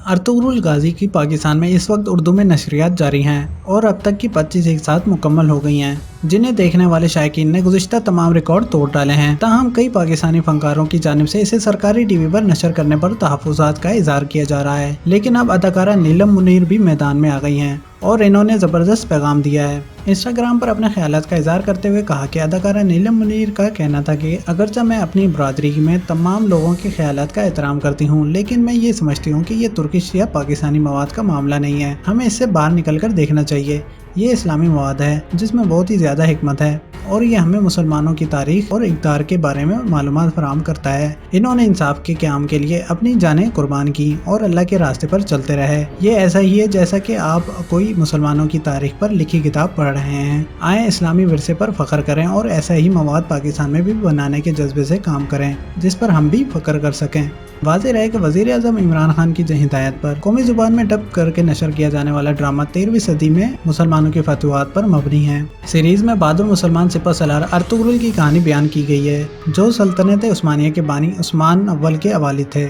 Ertugrul गाजी की पाकिस्तान में इस वक्त उर्दू में नशरियात जारी हैं और अब तक की 25 एक साथ मुकम्मल हो गई हैं, जिन्हें देखने वाले शायकीन ने गुज़िश्ता तमाम रिकॉर्ड तोड़ डाले हैं। ताहम कई पाकिस्तानी फनकारों की जानिब से इसे सरकारी टीवी पर नशर करने पर तहफ़्फ़ुज़ात का इज़हार किया जा रहा है, लेकिन अब अदाकारा नीलम मुनीर भी मैदान में आ गई हैं और इन्होंने ज़बरदस्त पैगाम दिया है। इंस्टाग्राम पर अपने ख्यालात का इज़हार करते हुए कहा कि अदाकारा नीलम मुनीर का कहना था कि अगरचे मैं अपनी बरादरी में तमाम लोगों के ख्यालात का एहतराम करती हूँ, लेकिन मैं ये समझती हूँ कि ये तुर्किश या पाकिस्तानी मवाद का मामला नहीं है। हमें इससे बाहर निकल कर देखना चाहिए। ये इस्लामी मवाद है जिसमें बहुत ही ज़्यादा हिकमत है और ये हमें मुसलमानों की तारीख और इक़्तिदार के बारे में मालूमात फराहम करता है। इन्होंने इंसाफ के क़याम के लिए अपनी जानें कुर्बान की और अल्लाह के रास्ते पर चलते रहे। ये ऐसा ही है जैसा कि आप कोई मुसलमानों की तारीख पर लिखी किताब पढ़ रहे हैं। आए इस्लामी विरसे पर फ़ख्र करें और ऐसा ही मवाद पाकिस्तान में भी बनाने के जज्बे से काम करें जिस पर हम भी फ़ख्र कर सकें। वाज़ेह रहे कि वज़ीर आज़म इमरान खान की हिदायत पर कौमी ज़ुबान में डब करके नशर किया जाने वाला ड्रामा 13वीं सदी में मुसलमानों के फतवात पर मबनी है। सीरीज में बहादुर मुसलमान सिपह सलार अर्तुगरुल की कहानी बयान की गई है, जो सल्तनत उस्मानिया के बानी उस्मान अव्वल के अवालिद थे।